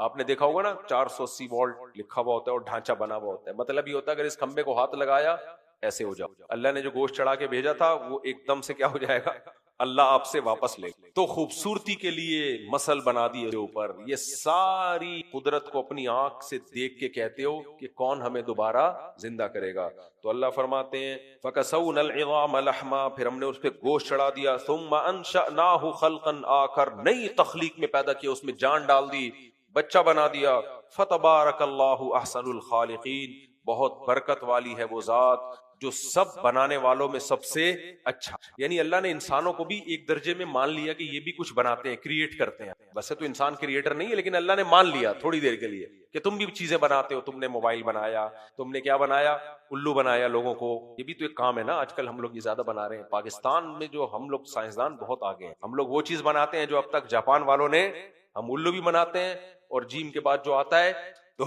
آپ نے دیکھا ہوگا نا 480 وولٹ لکھا ہوا ہوتا ہے اور ڈھانچہ بنا ہوا ہوتا ہے. مطلب یہ ہوتا ہے اگر اس کھمبے کو ہاتھ لگایا ایسے ہو جاؤ. اللہ نے جو گوشت چڑھا کے بھیجا تھا وہ ایک دم سے کیا ہو جائے گا، اللہ آپ سے واپس لے. تو خوبصورتی کے لیے مسل بنا دیے اوپر. یہ ساری قدرت کو اپنی آنکھ سے دیکھ کے کہتے ہو کہ کون ہمیں دوبارہ زندہ کرے گا. تو اللہ فرماتے ہیں فَكَسَوْنَا الْعِظَامَ لَحْمًا، پھر ہم نے اس پہ گوشت چڑھا دیا. ثُمَّ أَنشَأْنَاهُ خَلْقًا آخر، نئی تخلیق میں پیدا کیا، اس میں جان ڈال دی، بچہ بنا دیا. فَتَبَارَكَ اللَّهُ أَحْسَنُ الْخَالِقِينَ، بہت برکت والی ہے وہ ذات جو سب بنانے والوں میں سب سے اچھا. یعنی اللہ نے انسانوں کو بھی ایک درجے میں مان لیا کہ یہ بھی کچھ بناتے ہیں، کریٹ کرتے ہیں. ویسے تو انسان کریٹر نہیں ہے، لیکن اللہ نے مان لیا تھوڑی دیر کے لیے کہ تم بھی چیزیں بناتے ہو. تم نے موبائل بنایا، تم نے کیا بنایا، الو بنایا لوگوں کو. یہ بھی تو ایک کام ہے نا. آج کل ہم لوگ یہ زیادہ بنا رہے ہیں. پاکستان میں جو ہم لوگ سائنسدان بہت آگے ہیں. ہم لوگ وہ چیز بناتے ہیں جو اب تک جاپان والوں نے، ہم الو بھی بناتے ہیں اور جیم کے بعد جو آتا ہے تو،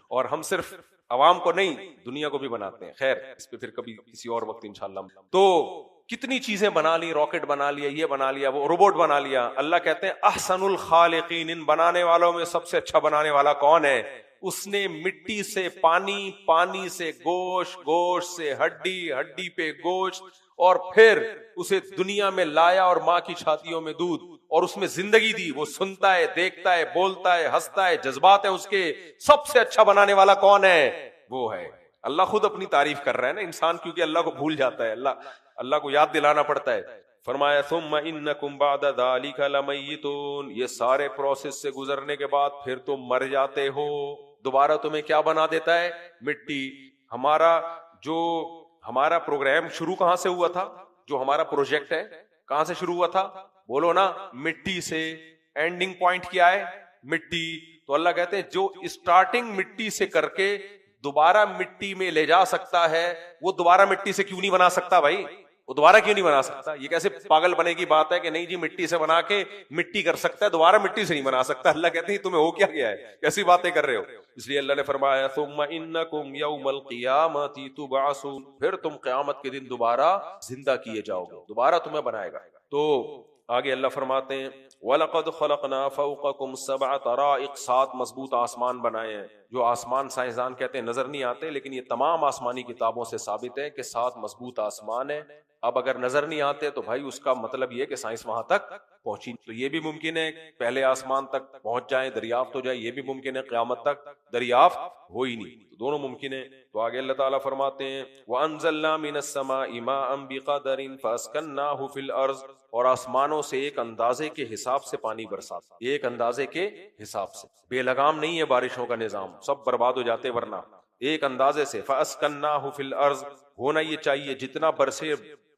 اور ہم صرف عوام کو نہیں دنیا کو بھی بناتے ہیں. خیر اس پہ پھر کبھی کسی اور وقت انشاءاللہ. تو کتنی چیزیں بنا لی، راکٹ بنا لیا، یہ بنا لیا، وہ روبوٹ بنا لیا. اللہ کہتے ہیں احسن الخالقین، ان بنانے والوں میں سب سے اچھا بنانے والا کون ہے؟ اس نے مٹی سے پانی، پانی سے گوشت، گوشت سے ہڈی، ہڈی پہ گوشت، اور پھر اسے دنیا میں لایا اور ماں کی چھاتیوں میں دودھ، اور اس میں زندگی دی. وہ سنتا ہے، دیکھتا ہے، بولتا ہے، ہنستا ہے، جذبات ہیں اس کے. سب سے اچھا بنانے والا کون ہے؟ وہ ہے اللہ. خود اپنی تعریف کر رہا ہے نا. انسان کیونکہ اللہ کو بھول جاتا ہے، اللہ کو یاد دلانا پڑتا ہے. فرمایا ثم انکم بعد ذلک لمیتون، یہ سارے پروسیس سے گزرنے کے بعد پھر تم مر جاتے ہو. دوبارہ تمہیں کیا بنا دیتا ہے؟ مٹی. ہمارا پروگرام شروع کہاں سے ہوا تھا؟ جو ہمارا پروجیکٹ ہے کہاں سے شروع ہوا تھا؟ بولو نا، مٹی سے. اینڈنگ پوائنٹ کیا ہے؟ مٹی. تو اللہ کہتے ہیں جو اسٹارٹنگ مٹی سے کر کے دوبارہ مٹی میں لے جا سکتا ہے، وہ دوبارہ مٹی سے کیوں نہیں بنا سکتا بھائی؟ وہ دوبارہ کیوں نہیں بنا سکتا؟ یہ کیسے پاگل بنے کی بات ہے کہ نہیں جی مٹی سے بنا کے مٹی کر سکتا ہے، دوبارہ مٹی سے نہیں بنا سکتا. اللہ کہتے ہیں تمہیں ہو کیا گیا ہے، کیسی باتیں کر رہے ہو؟ اس لیے اللہ نے فرمایا ثم انکم یوم القیامۃ تبعثون، پھر تم قیامت کے دن دوبارہ زندہ کیے جاؤ گے، دوبارہ تمہیں بنائے گا. تو آگے اللہ فرماتے ہیں وَلَقَدْ خَلَقْنَا فَوْقَكُمْ سَبْعَ طَرَائِقَ، 7 مضبوط آسمان بنائے ہیں. جو آسمان سائنسدان کہتے ہیں نظر نہیں آتے، لیکن یہ تمام آسمانی کتابوں سے ثابت ہے کہ 7 مضبوط آسمان ہیں. اب اگر نظر نہیں آتے تو بھائی اس کا مطلب یہ کہ سائنس وہاں تک پہنچی. تو یہ بھی ممکن ہے پہلے آسمان تک پہنچ جائیں، دریافت ہو جائے. یہ بھی ممکن ہے قیامت تک دریافت ہو ہی نہیں. دونوں ممکن ہے. تو آگے اللہ تعالیٰ فرماتے ہیں وَأَنزَلْنَا مِنَ السَّمَاءِ مَاءً بِقَدَرٍ فَأَسْكَنَّاهُ فِي الْأَرْضِ، اور آسمانوں سے ایک اندازے کے حساب سے پانی برساتا. ایک اندازے کے حساب سے، بے لگام نہیں ہے بارشوں کا نظام، سب برباد ہو جاتے ورنہ. ایک اندازے سے فَأَسْكَنَّاهُ فِي الْأَرْضِ، ہونا یہ چاہیے جتنا برسے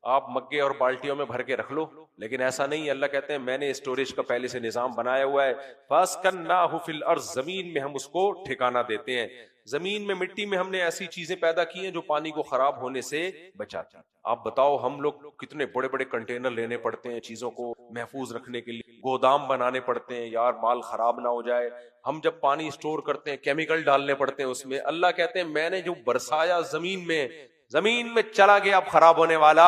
آپ مگے اور بالٹیوں میں بھر کے رکھ لو، لیکن ایسا نہیں ہے. اللہ کہتے ہیں میں نے اسٹوریج کا پہلے سے نظام بنایا ہوا ہے. فَأَسْكَنَّاهُ فِي الْأَرْضِ، زمین میں ہم اس کو ٹھکانہ دیتے ہیں. زمین میں، مٹی میں ہم نے ایسی چیزیں پیدا کی ہیں جو پانی کو خراب ہونے سے بچاتی ہیں. آپ بتاؤ ہم لوگ کتنے بڑے بڑے کنٹینر لینے پڑتے ہیں چیزوں کو محفوظ رکھنے کے لیے، گودام بنانے پڑتے ہیں یار مال خراب نہ ہو جائے. ہم جب پانی اسٹور کرتے ہیں کیمیکل ڈالنے پڑتے ہیں اس میں. اللہ کہتے ہیں میں نے جو برسایا زمین میں چلا گیا، اب خراب ہونے والا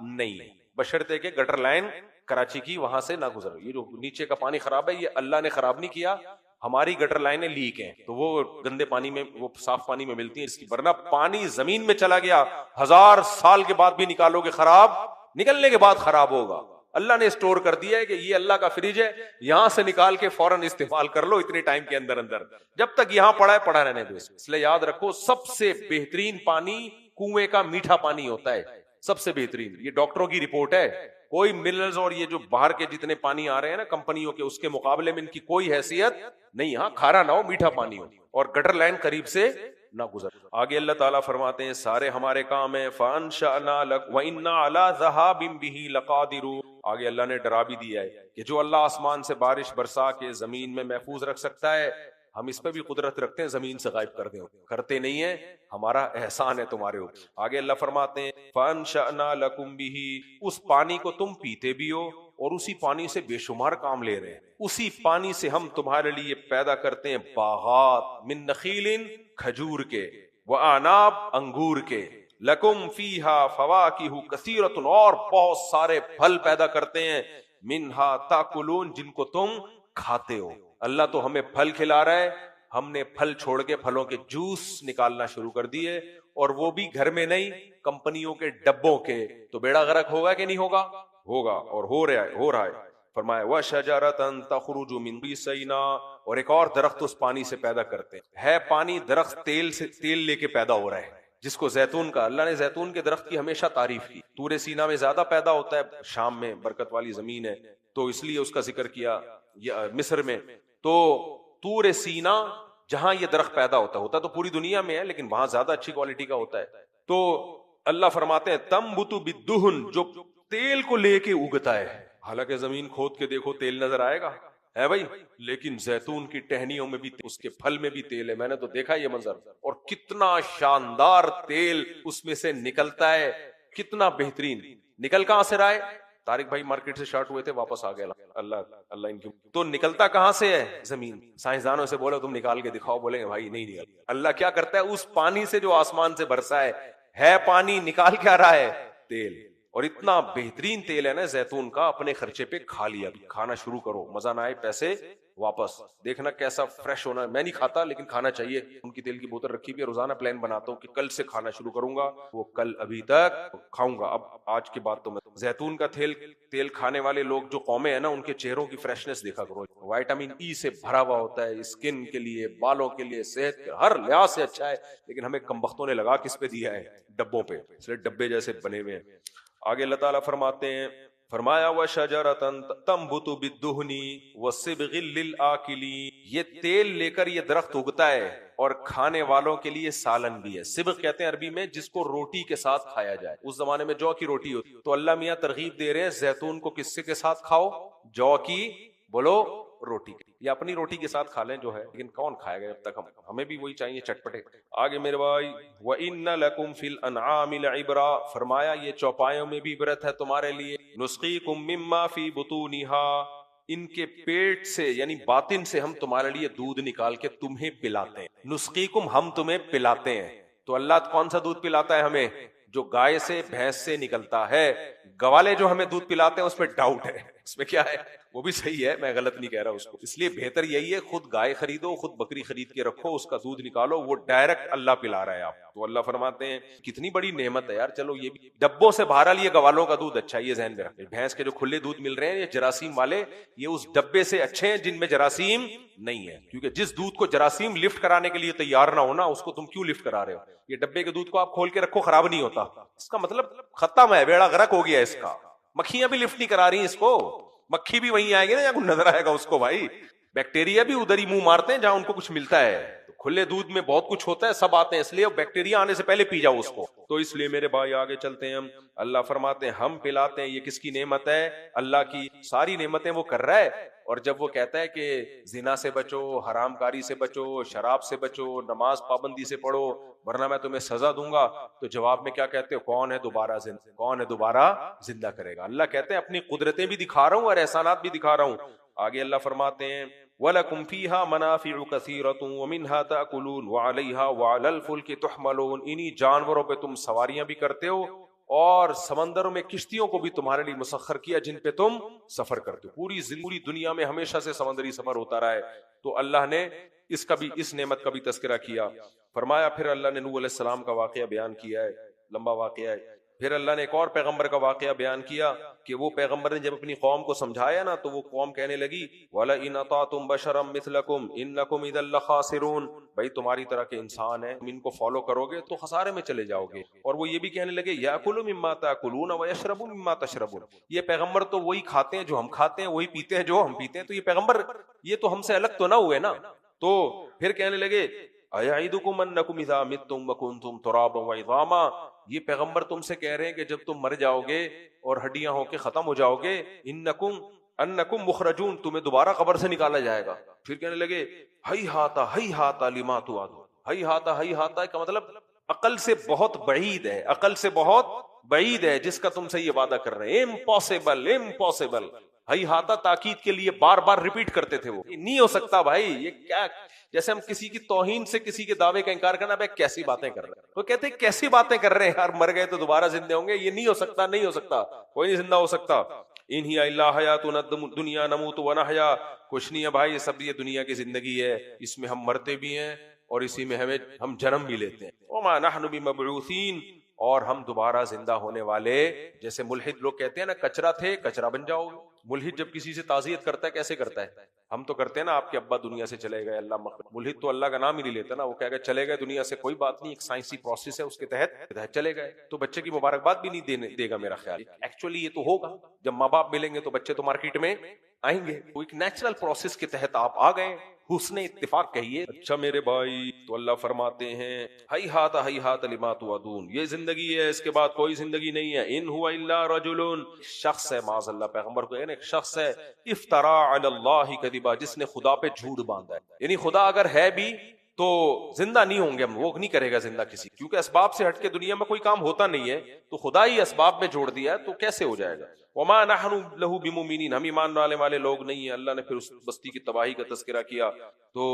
نہیں ہے، بشرطے کہ گٹر لائن کراچی کی وہاں سے نہ گزر. یہ جو نیچے کا پانی خراب ہے یہ اللہ نے خراب نہیں کیا, ہماری گٹر لائنیں لیک ہیں تو وہ گندے پانی میں, وہ صاف پانی میں ملتی ہیں اس کی, ورنہ پانی زمین میں چلا گیا 1000 سال کے بعد بھی نکالو گے خراب, نکلنے کے بعد خراب ہوگا. اللہ نے اسٹور کر دیا ہے کہ یہ اللہ کا فریج ہے, یہاں سے نکال کے فوراً استعمال کر لو اتنے ٹائم کے اندر اندر, جب تک یہاں پڑا ہے پڑا رہنے دو. اس لیے یاد رکھو سب سے بہترین پانی کنویں کا میٹھا پانی ہوتا ہے, سب سے بہترین. یہ ڈاکٹروں کی رپورٹ ہے, کوئی منرلز اور یہ جو باہر کے جتنے پانی آ رہے ہیں نا کمپنیوں کے, اس کے مقابلے میں ان کی کوئی حیثیت نہیں. ہاں کھارا نہ ہو, میٹھا پانی ہو, اور گٹر لائن قریب سے نہ گزر. آگے اللہ تعالیٰ فرماتے ہیں سارے ہمارے کام ہیں. فَأَنشَأْنَا لَكَ وَإِنَّا عَلَىٰ ذَهَابٍ بِهِ لَقَادِرُونَ. آگے اللہ نے ڈرا بھی دیا ہے کہ جو اللہ آسمان سے بارش برسا کے زمین میں محفوظ رکھ سکتا ہے, ہم اس پہ بھی قدرت رکھتے ہیں زمین سے غائب کر دیں, کرتے نہیں ہیں, ہمارا احسان ہے تمہارے اوپر. آگے اللہ فرماتے ہیں فَأَنشَأْنَا لَكُمْ بِهِ, اس پانی کو تم پیتے بھی ہو اور اسی پانی سے بے شمار کام لے رہے ہیں. اسی پانی سے ہم تمہارے لیے پیدا کرتے ہیں باغات, من نخیل, کھجور کے, وعناب, انگور کے, لکم فیہا فواکہ کثیرۃ, اور بہت سارے پھل پیدا کرتے ہیں, منہا تاکلون, جن کو تم کھاتے ہو. اللہ تو ہمیں پھل کھلا رہا ہے, ہم نے پھل چھوڑ کے پھلوں کے جوس نکالنا شروع کر دیے, اور وہ بھی گھر میں نہیں, کمپنیوں کے ڈبوں کے. تو بیڑا غرق ہوگا کہ نہیں ہوگا؟ ہوگا, اور ہو رہا ہے. فرمایا وَشَجَرَةً تَخْرُجُ مِن طُورِ سِینَاءَ, اور ایک اور درخت اس پانی سے پیدا کرتے ہیں. پانی درخت تیل لے کے پیدا ہو رہا ہے, جس کو زیتون کا, اللہ نے زیتون کے درخت کی ہمیشہ تعریف کی. طور سینا میں زیادہ پیدا ہوتا ہے, شام میں برکت والی زمین ہے تو اس لیے اس کا ذکر کیا. مصر میں تو طور سینا جہاں یہ درخت پیدا ہوتا تو پوری دنیا میں ہے, لیکن وہاں زیادہ اچھی کوالٹی کا ہوتا ہے. تو اللہ فرماتے ہیں تنبت بالدہن, جو تیل کو لے کے اگتا ہے. حالانکہ زمین کھود کے دیکھو تیل نظر آئے گا ہے بھائی, لیکن زیتون کی ٹہنیوں میں بھی, اس کے پھل میں بھی تیل ہے. میں نے تو دیکھا یہ منظر, اور کتنا شاندار تیل اس میں سے نکلتا ہے, کتنا بہترین. نکل کہاں سے رہا ہے؟ طارق بھائی مارکیٹ سے شارٹ ہوئے تھے, واپس آ گئے. اللہ ان کی. تو نکلتا کہاں سے ہے؟ زمین. سائنسدانوں سے بولو تم نکال کے دکھاؤ, بولیں گے بھائی نہیں نکل. اللہ کیا کرتا ہے, اس پانی سے جو آسمان سے برسا ہے پانی, نکال کیا رہا ہے؟ تیل. اور اتنا بہترین تیل ہے نا زیتون کا, اپنے خرچے پہ کھا لیا, کھانا شروع کرو, مزہ نہ آئے پیسے واپس. دیکھنا کیسا فریش ہونا ہے. میں نہیں کھاتا لیکن کھانا چاہیے. ان کی تیل کی بوتل رکھی بھی ہے, روزانہ پلان بناتا ہوں کہ کل سے کھانا شروع کروں گا, وہ کل ابھی تک کھاؤں گا. اب آج کے بعد تو میں زیتون کا تیل کھانے والے لوگ جو قومیں ہیں نا, ان کے چہروں کی فریشنس دیکھا کرو. وائٹامن ای سے بھرا ہوا ہوتا ہے, اسکن کے لیے, بالوں کے لیے, صحت کے ہر لحاظ سے اچھا ہے. لیکن ہمیں کمبختوں نے لگا کس پہ دیا ہے؟ ڈبوں پہ, اس لیے ڈبے جیسے بنے ہوئے ہیں. آگے اللہ تعالیٰ فرماتے ہیں, فرمایا وَشَجَرَةً تَنبُتُ بِالدُّهْنِ وَصِبْغٍ لِّلْآكِلِينَ, یہ تیل لے کر یہ درخت اگتا ہے اور کھانے والوں کے لیے سالن بھی ہے. صبغ کہتے ہیں عربی میں جس کو روٹی کے ساتھ کھایا جائے. اس زمانے میں جو کی روٹی ہوتی, تو اللہ میاں ترغیب دے رہے ہیں زیتون کو کس کے ساتھ کھاؤ؟ جو کی, بولو روٹی, یا اپنی روٹی کے ساتھ کھا لیں جو ہے, لیکن کون کھائے گا جب تک, ہمیں بھی وہی چاہیے چٹپٹے. آگے میرے بھائی وَإِنَّ لَكُمْ فِي الْأَنْعَامِ لَعِبْرَةً, فرمایا یہ چوپایوں میں بھی عبرت ہے تمہارے لیے. نُسْقِيكُم مِّمَّا فِي بُطُونِهَا, ان کے پیٹ سے یعنی باطن سے ہم تمہارے لیے دودھ نکال کے تمہیں پلاتے ہیں. نسقیکم, ہم تمہیں پلاتے ہیں. تو اللہ کون سا دودھ پلاتا ہے ہمیں؟ جو گائے سے, بھینس سے نکلتا ہے. گوالے جو ہمیں دودھ پلاتے ہیں اس میں ڈاؤٹ ہے, اس میں کیا ہے, وہ بھی صحیح ہے, میں غلط نہیں کہہ رہا اس کو. اس لیے بہتر یہی ہے خود گائے خریدو, خود بکری خرید کے رکھو, اس کا دودھ نکالو, وہ ڈائریکٹ اللہ پلا رہا ہے آپ. تو اللہ فرماتے ہیں کتنی بڑی نعمت ہے یار. چلو یہ بھی ڈبوں سے باہر لیے گوالوں کا دودھ اچھا ہے, یہ ذہن میں رکھیں. بھینس کے جو کھلے دودھ مل رہے ہیں یہ جراثیم والے, یہ اس ڈبے سے اچھے ہیں جن میں جراثیم نہیں ہے. کیونکہ جس دودھ کو جراثیم لفٹ کرانے کے لیے تیار نہ ہونا, اس کو تم کیوں لفٹ کرا رہے ہو؟ یہ ڈبے کے دودھ کو آپ کھول کے رکھو, خراب نہیں ہوتا. اس کا مطلب ختم ہے, بیڑا غرق ہو گیا اس کا. مکھیاں بھی لفٹ نہیں کرا رہی اس کو, مکھی بھی وہیں آئے گی نا جہاں نظر آئے گا اس کو بھائی. بیکٹیریا بھی ادھر ہی منہ مارتے ہیں جہاں ان کو کچھ ملتا ہے. تو کھلے دودھ میں بہت کچھ ہوتا ہے, سب آتے ہیں, اس لیے بیکٹیریا آنے سے پہلے پی جاؤ اس کو. تو اس لیے میرے بھائی آگے چلتے ہیں. ہم اللہ فرماتے ہیں ہم پلاتے ہیں. یہ کس کی نعمت ہے؟ اللہ کی. ساری نعمتیں وہ کر رہا ہے. اور جب وہ کہتا ہے کہ زنا سے بچو, حرام کاری سے بچو, شراب سے بچو, نماز پابندی سے پڑھو ورنہ میں تمہیں سزا دوں گا, تو جواب میں کیا کہتے ہو؟ کون ہے دوبارہ زندہ کرے گا؟ اللہ کہتے ہیں اپنی قدرتیں بھی دکھا رہا ہوں اور احسانات بھی دکھا رہا ہوں. آگے اللہ فرماتے ہیں وَلَكُمْ فِيهَا مَنَافِعُ كَثِيرَةٌ وَمِنْهَا تَأْكُلُونَ وَعَلَيْهَا وَعَلَى الْفُلْكِ تُحْمَلُونَ. انہی جانوروں پہ تم سواریاں بھی کرتے ہو اور سمندروں میں کشتیوں کو بھی تمہارے لیے مسخر کیا جن پہ تم سفر کرتے ہو. پوری دنیا میں ہمیشہ سے سمندری سفر ہوتا رہا ہے. تو اللہ نے اس نعمت کا بھی تذکرہ کیا. فرمایا پھر اللہ نے نوح علیہ السلام کا واقعہ بیان کیا ہے, لمبا واقعہ ہے. پھر اللہ نے ایک اور پیغمبر کا واقعہ بیان کیا کہ وہ پیغمبر نے جب اپنی قوم کو سمجھایا نا تو وہ قوم کہنے لگی وَلَئِنْ أَطَعْتُمْ بَشَرًا مِثْلَكُمْ إِنَّكُمْ إِذًا لَخَاسِرُونَ, بھائی تمہاری طرح کے انسان ہیں, تم ان کو فالو کرو گے تو خسارے میں چلے جاؤ گے. اور وہ یہ بھی کہنے لگے يَأْكُلُ مِمَّا تَأْكُلُونَ وَيَشْرَبُ مِمَّا تَشْرَبُونَ, یہ پیغمبر تو وہی کھاتے ہیں جو ہم کھاتے ہیں, وہی پیتے ہیں جو ہم پیتے ہیں, تو یہ پیغمبر یہ تو ہم سے الگ تو نہ ہوئے نا. تو پھر کہنے لگے أَيَعِدُكُمْ أَنَّكُمْ إِذَا مِتُّمْ وَكُنْتُمْ تُرَابًا وَعِظَامًا, یہ پیغمبر تم سے کہہ رہے ہیں کہ جب تم مر جاؤ گے اور ہڈیاں ہو کے ختم ہو جاؤ گے, انکم مخرجون, تمہیں دوبارہ قبر سے نکالا جائے گا. پھر کہنے لگے ہی ہاتا لما توعدون, ہی ہاتا کا مطلب عقل سے بہت بعید ہے, عقل سے بہت بعید ہے جس کا تم سے یہ وعدہ کر رہے ہیں. امپاسبل. ہی ہاتا تاکید کے لیے بار بار ریپیٹ کرتے تھے, وہ نہیں ہو سکتا بھائی. یہ کیا, جیسے ہم کسی کی توہین سے کسی کے دعوے کا انکار کرنا, بھائی کیسی باتیں کر رہے ہیں. وہ کہتے ہیں کیسی باتیں کر رہے ہیں یار, مر گئے تو دوبارہ زندے ہوں گے, یہ نہیں ہو سکتا, کوئی نہیں زندہ ہو سکتا. ان ہی الا حیاتنا الدنیا نموت ونحیا, کچھ نہیں ہے بھائی, یہ سب یہ دنیا کی زندگی ہے, اس میں ہم مرتے بھی ہیں اور اسی میں ہم جنم بھی لیتے ہیں. وما نحن بمبعوثین, اور ہم دوبارہ زندہ ہونے والے, جیسے ملحد لوگ کہتے ہیں نا کچرا تھے کچرا بن جاؤ. ملحد جب کسی سے تعزیت کرتا ہے کیسے کرتا ہے, ہم تو کرتے ہیں نا آپ کے ابا دنیا سے چلے گئے اللہ مغفرت. ملحد تو اللہ کا نام ہی نہیں لیتا نا, وہ کہے گا چلے گئے دنیا سے, کوئی بات نہیں, ایک سائنسی پروسیس ہے اس کے تحت چلے گئے. تو بچے کی مبارکباد بھی نہیں دے گا میرا خیال. ایکچولی یہ تو ہوگا جب ماں باپ ملیں گے تو بچے تو مارکیٹ میں آئیں گے, وہ ایک نیچرل پروسیس کے تحت آپ آ گئے, حسن اتفاق کہیے. اچھا میرے بھائی, تو اللہ فرماتے ہیں ہی ہات لما توعدون, یہ زندگی ہے, اس کے بعد کوئی زندگی نہیں ہے. ان هو الا رجل, شخص ہے, معاذ اللہ پیغمبر کو ایک شخص ہے, افترا علی اللہ کذبا, جس نے خدا پہ جھوٹ باندھا ہے. یعنی خدا اگر ہے بھی تو زندہ نہیں ہوں گے ہم, وہ نہیں کرے گا زندہ کسی, کیونکہ اسباب سے ہٹ کے دنیا میں کوئی کام ہوتا نہیں ہے, تو خدا ہی اسباب میں جوڑ دیا ہے, تو کیسے ہو جائے گا. وما نحن له بمؤمنین, ہم ایمان لانے والے لوگ نہیں ہیں. اللہ نے پھر اس بستی کی تباہی کا تذکرہ کیا, تو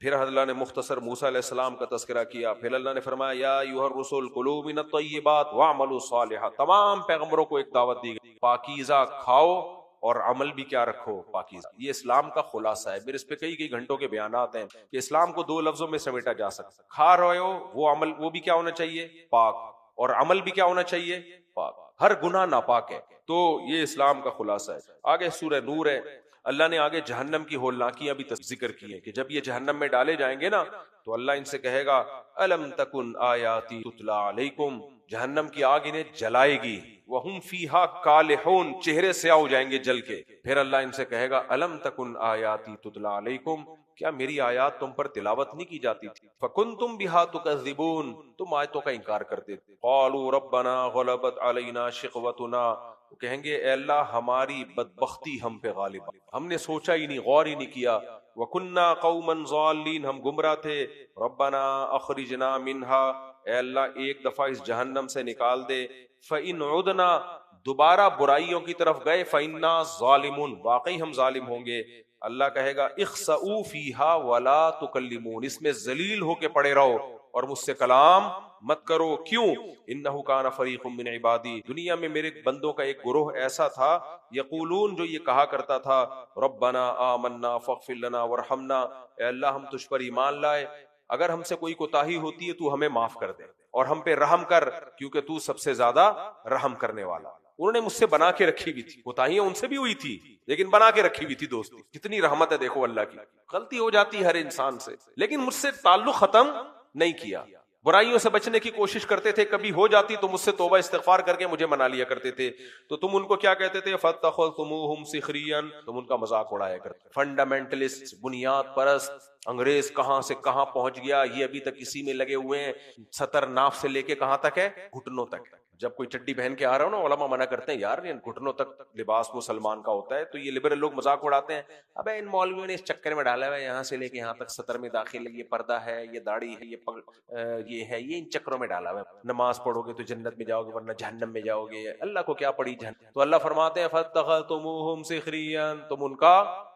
پھر اللہ نے مختصر موسیٰ علیہ السلام کا تذکرہ کیا. پھر اللہ نے فرمایا یا ایھا الرسل کلوا من الطیبات واعملوا صالحا, تمام پیغمبروں کو ایک دعوت دی گئی, پاکیزہ کھاؤ اور عمل بھی کیا رکھو, پاکیزہ. یہ اسلام کا خلاصہ ہے. پھر اس پہ کئی گھنٹوں کے بیانات ہیں کہ اسلام کو 2 لفظوں میں سمیٹا جا سکتا. کھا رہے ہو وہ عمل, وہ بھی کیا ہونا چاہیے, پاک, اور عمل بھی کیا ہونا چاہیے, پاک. ہر گناہ ناپاک ہے. تو یہ اسلام کا خلاصہ ہے. آگے سورہ نور ہے, اللہ نے آگے جہنم کی ہولناکیاں بھی ذکر کی ہیں کہ جب یہ جہنم میں ڈالے جائیں گے نا تو اللہ ان سے کہے گا الم تکن آیاتی تتلا علیکم, جہنم کی آگ انہیں جلائے گی, وہم فیہا کالحون, چہرے سیاہ ہو جائیں گے جل کے. پھر اللہ ان سے کہے گا الم تکن آیاتی تتلا علیکم, کیا میری آیات تم پر تلاوت نہیں کی جاتی تھی, فکنتم بہا تکذبون, تم آیتوں کا انکار کرتے تھے. قالوا ربنا غلبت علینا شقوتنا, کہیں گے اے اللہ ہماری بدبختی ہم پہ غالب, ہم نے سوچا ہی نہیں, غور ہی نہیں کیا. وَكُنَّا قَوْمًا ضَالِّينَ, ہم گمراہ تھے. رَبَّنَا أَخْرِجْنَا مِنْهَا, اے اللہ ایک دفعہ اس جہنم سے نکال دے. فَإِنْ عُدْنَا, دوبارہ برائیوں کی طرف گئے. فَإِنَّا ظَالِمُونَ, واقعی ہم ظالم ہوں گے. اللہ کہے گا اخسؤوا فِيهَا وَلَا تُكَلِّمُونَ, اس میں ذلیل ہو کے پڑے رہو اور مجھ سے کلام مت کرو. کیوں؟ انہو کان فریق من عبادی, دنیا میں میرے بندوں کا ایک گروہ ایسا تھا, یقولون, جو یہ کہا کرتا تھا, ربنا آمنا فاغفر لنا وارحمنا, اے اللہ ہم تجھ پر ایمان لائے, اگر ہم سے کوئی کوتاہی ہوتی ہے تو ہمیں معاف کر دے اور ہم پہ رحم کر, کیونکہ تو سب سے زیادہ رحم کرنے والا. انہوں نے مجھ سے بنا کے رکھی ہوئی تھی, کوتاہیاں ان سے بھی ہوئی تھی لیکن بنا کے رکھی ہوئی تھی دوستی. کتنی رحمت ہے دیکھو اللہ کی, غلطی ہو جاتی ہے ہر انسان سے, لیکن مجھ سے تعلق ختم نہیں کیا. برائیوں سے بچنے کی کوشش کرتے تھے, کبھی ہو جاتی تو مجھ سے توبہ استغفار کر کے مجھے منا لیا کرتے تھے. تو تم ان کو کیا کہتے تھے, فَاتَّخَذْتُمُوهُمْ سِخْرِيًّا, تم ان کا مذاق اڑایا کرتے. فنڈامنٹلسٹ, بنیاد پرست, انگریز کہاں سے کہاں پہنچ گیا, یہ ابھی تک اسی میں لگے ہوئے ہیں. سطر ناف سے لے کے کہاں تک ہے, گھٹنوں تک. جب کوئی چڈی پہن کے آ رہا ہو نا, علماء منع کرتے ہیں یار گھٹنوں تک لباس مسلمان کا ہوتا ہے. تو یہ لبرل لوگ مذاق اڑاتے ہیں, ابے ان مولویوں نے اس چکر میں ڈالا ہوا ہے, یہاں سے لے کے یہاں تک سطر میں داخل ہے, یہ پردہ ہے, یہ داڑھی ہے, یہ ہے, یہ ان چکروں میں ڈالا ہوا ہے. نماز پڑھو گے تو جنت میں جاؤ گے ورنہ جہنم میں جاؤ گے, اللہ کو کیا پڑی جہنم. تو اللہ فرماتے ہیں فَاتَّخَذْتُمُوهُمْ سِخْرِيًّا, تم ان کا